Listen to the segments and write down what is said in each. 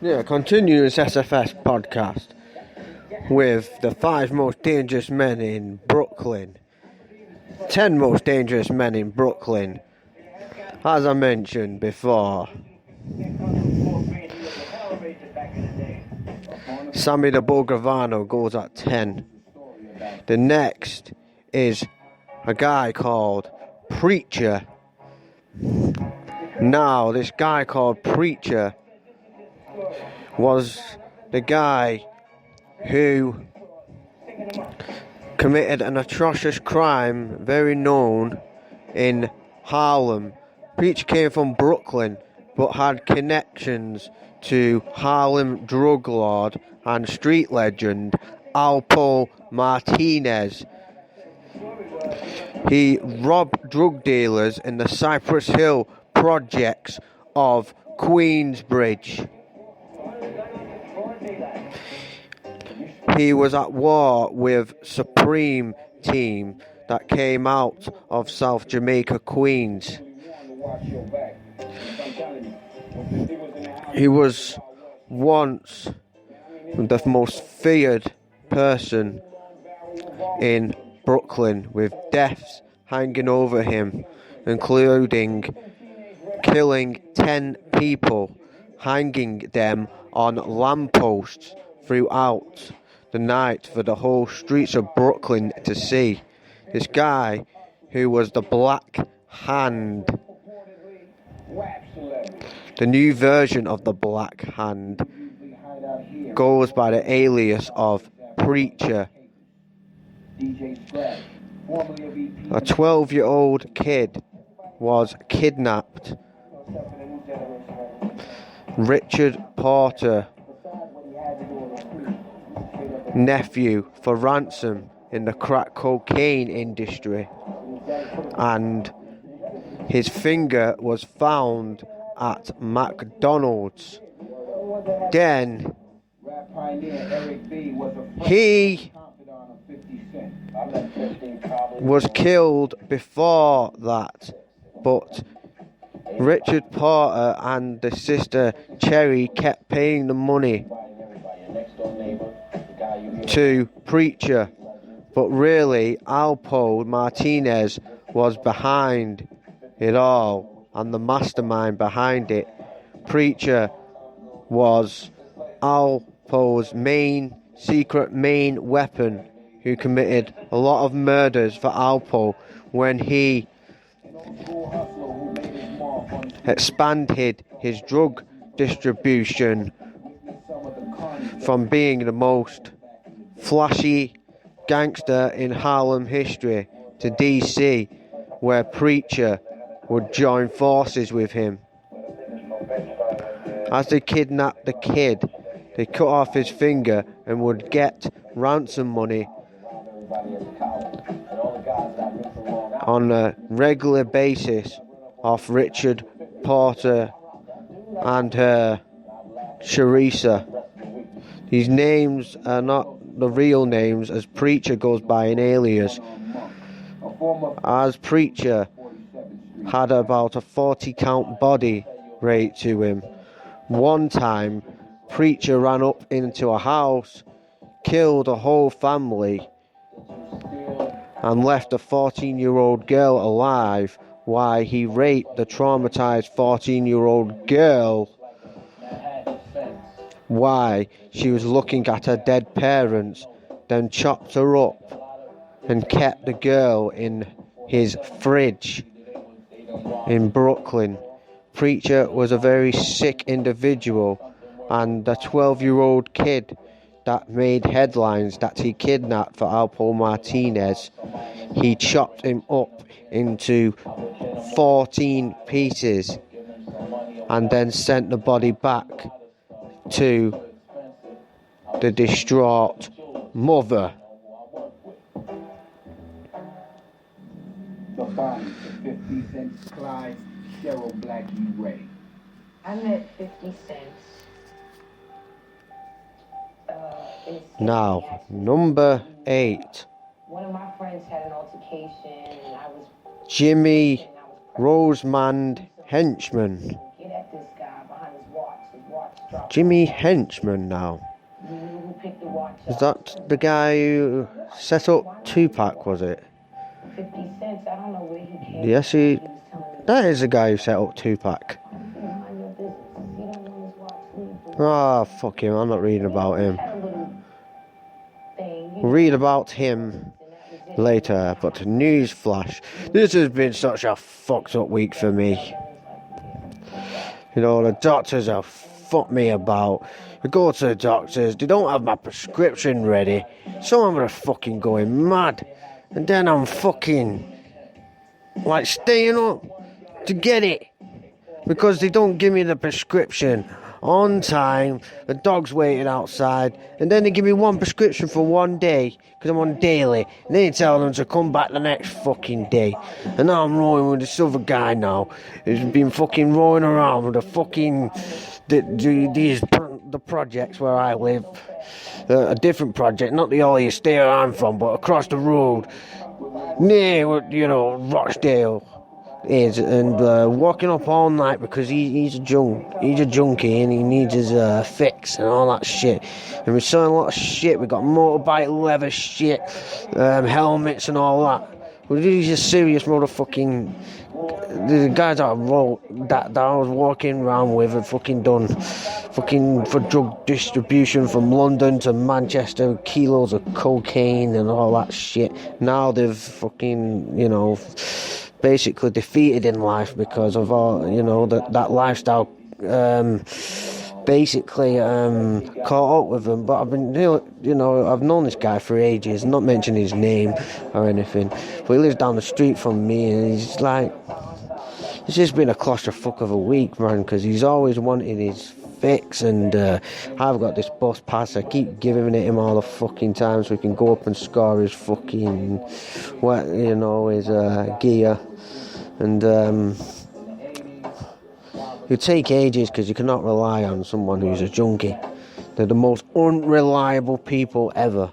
Yeah, continuous SFS podcast with the 5 most dangerous men in Brooklyn. 10 most dangerous men in Brooklyn. As I mentioned before, Sammy the Bull Gravano goes at 10. The next is a guy called Preacher. Now, this guy called Preacher was the guy who committed an atrocious crime very known in Harlem. Preacher came from Brooklyn but had connections to Harlem drug lord and street legend Alpo Martinez. He robbed drug dealers in the Cypress Hill projects of Queensbridge. He was at war with Supreme team that came out of South Jamaica, Queens. He was once the most feared person in Brooklyn, with deaths hanging over him, including killing 10 people, hanging them on lampposts throughout the night for the whole streets of Brooklyn to see. This guy, who was the Black Hand, the new version of the Black Hand, goes by the alias of Preacher. A 12-year-old kid was kidnapped. Richard Porter, nephew, for ransom in the crack cocaine industry, and his finger was found at McDonald's. Then he was killed before that, but Richard Porter and the sister Cherry kept paying the money to Preacher, but really Alpo Martinez was behind it all and the mastermind behind it. Preacher was Alpo's secret main weapon, who committed a lot of murders for Alpo when he expanded his drug distribution from being the most flashy gangster in Harlem history to DC, where Preacher would join forces with him. As they kidnapped the kid, they cut off his finger and would get ransom money on a regular basis off Richard Porter and her Sharisa. These names are not the real names, as Preacher goes by an alias. As Preacher had about a 40-count body rate to him. One time, Preacher ran up into a house, killed a whole family, and left a 14-year-old girl alive while he raped the traumatized 14-year-old girl while she was looking at her dead parents, then chopped her up and kept the girl in his fridge in Brooklyn. Preacher was a very sick individual, and the 12-year-old kid that made headlines that he kidnapped for Alpo Martinez, he chopped him up into 14 pieces and then sent the body back to the distraught mother. The body for 50 cents, Clyde, Cheryl Blackie Ray. I met 50 cents. Now, number 8. One of my friends had an altercation, and I was Jimmy Rosemond Henchman. get at this guy behind Jimmy Henchman now. Who picked the watch Is up? that the guy who set up Tupac, was it? 50 cents. I don't know where he came Yes, from. he... was telling me, That is the guy who set up Tupac. mind your business. He don't want his watch leave. Ah, fuck him, I'm not reading about him. Had a little thing, you We'll read about him later, but news flash. This has been such a fucked up week for me. You know, the doctors have fucked me about. I go to the doctors, they don't have my prescription ready, so I'm gonna fucking going mad. And then I'm fucking, like, staying up to get it. Because they don't give me the prescription on time, the dog's waiting outside, and then they give me one prescription for one day, because I'm on daily, and then they tell them to come back the next fucking day. And now I'm rolling with this other guy now, who's been fucking rolling around with the fucking, the projects where I live, a different project, not the Ollie Estate I'm from, but across the road, near, you know, Rochdale. Is and walking up all night because he's a junkie and he needs his fix and all that shit. And we're selling a lot of shit. We got motorbike leather shit, helmets and all that. Well, these are serious motherfucking. The guys that I wrote that I was walking around with have fucking done fucking for drug distribution from London to Manchester, kilos of cocaine and all that shit. Now they've fucking, you know, basically defeated in life because of all, you know, that lifestyle basically caught up with them. But I've been, you know, I've known this guy for ages, not mentioning his name or anything, but he lives down the street from me, and he's like, it's just been a clusterfuck of a week, man, because he's always wanted his fix, and I've got this bus pass. I keep giving it him all the fucking time so he can go up and score his fucking, what, you know, his gear. And you take ages because you cannot rely on someone who's a junkie. They're the most unreliable people ever.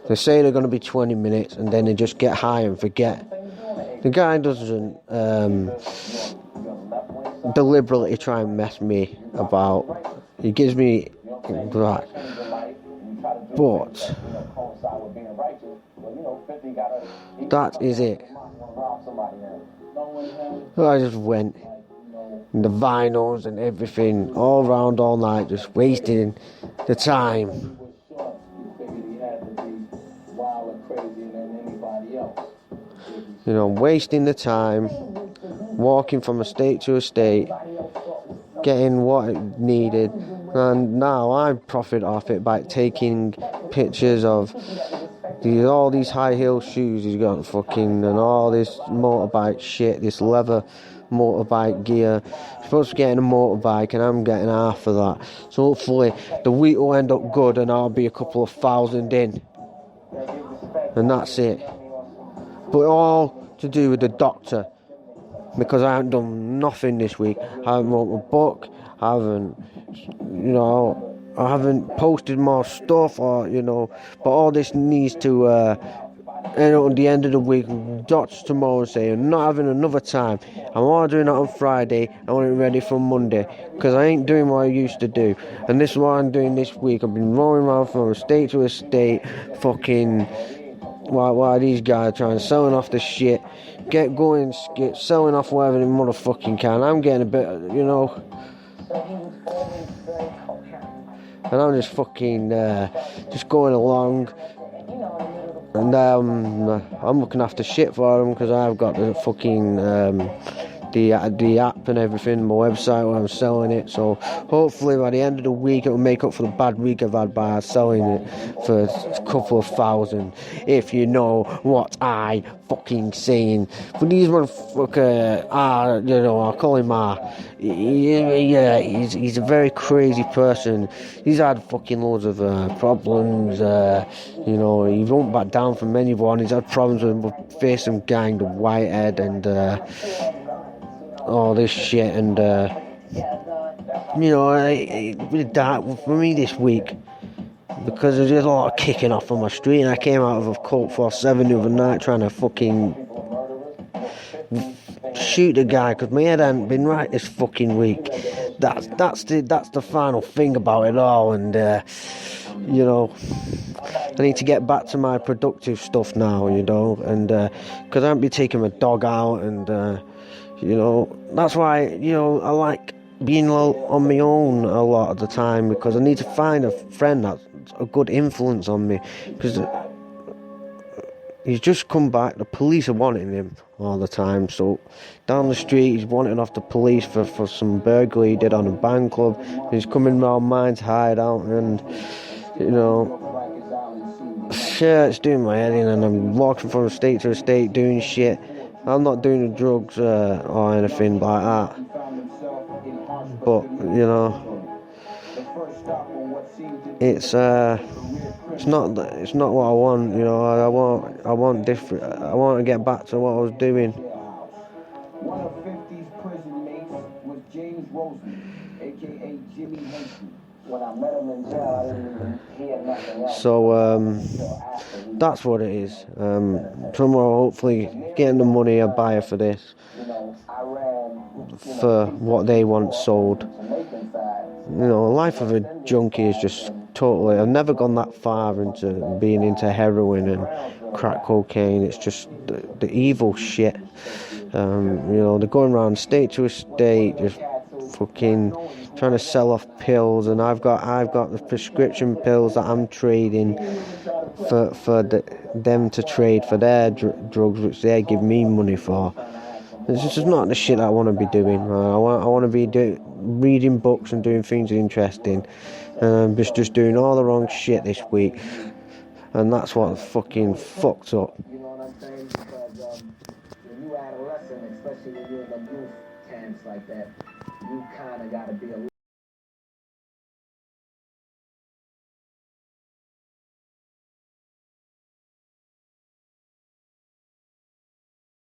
They say they're going to be 20 minutes and then they just get high and forget. The guy doesn't deliberately try and mess me about. He gives me back. But that is it. I just went, the vinyls and everything, all round all night, just wasting the time. You know, wasting the time, walking from estate to estate, getting what it needed, and now I profit off it by taking pictures of all these high heel shoes he's got fucking, and all this motorbike shit, this leather motorbike gear. I'm supposed to be getting a motorbike and I'm getting half of that. So hopefully the week will end up good and I'll be a couple of thousand in. And that's it. But all to do with the doctor, because I haven't done nothing this week. I haven't wrote a book, I haven't, you know, I haven't posted more stuff, or, you know, but all this needs to end up at the end of the week. Doctors tomorrow say I'm not having another time. I'm ordering it on Friday. I want it ready for Monday because I ain't doing what I used to do. And this is what I'm doing this week. I've been rolling around from estate to estate, fucking. Why these guys are trying selling off the shit, get going, get selling off whatever they motherfucking can. I'm getting a bit, you know. And I'm just fucking, just going along. And I'm looking after shit for them because I've got the fucking, the app and everything, my website where I'm selling it. So hopefully by the end of the week it'll make up for the bad week I've had by selling it for a couple of thousand, if you know what I fucking saying. But these motherfuckers are, you know, I'll call him yeah, he's a very crazy person. He's had fucking loads of problems, you know, he won't back down from anyone. He's had problems with Fearsome Gang, the Whitehead, and all this shit, and you know, it really dark for me this week because there's just a lot of kicking off on my street, and I came out of a Colt 47 the other night trying to fucking shoot the guy because my head hadn't been right this fucking week. that's the final thing about it all. And you know, I need to get back to my productive stuff now, you know, and because I haven't been taking my dog out, and you know, that's why, you know, I like being on my own a lot of the time, because I need to find a friend that's a good influence on me, because he's just come back. The police are wanting him all the time. So down the street, he's wanted off the police for some burglary he did on a band club. He's coming round mine's hideout, and you know, shit, it's doing my head in, and I'm walking from state to state doing shit. I'm not doing the drugs or anything like that. But you know, it's not what I want. You know, I want different. I want to get back to what I was doing. One of 50's prison mates was James Roseman, aka Jimmy Henson. When I met him in jail, I didn't even hear nothing else. So that's what it is. Tomorrow, hopefully, getting the money I buy for this, for what they want sold. You know, the life of a junkie is just totally. I've never gone that far into being into heroin and crack cocaine. It's just the evil shit. You know, they're going around state to state, just fucking trying to sell off pills, and I've got the prescription pills that I'm trading for them to trade for their drugs, which they give me money for. It's just not the shit I want to be doing. I want to be reading books and doing things interesting. And I'm just doing all the wrong shit this week, and that's what fucking fucked up. You know what I'm saying? Because when you adolescent, especially when you're in the youth camps like that, you kind of got to be a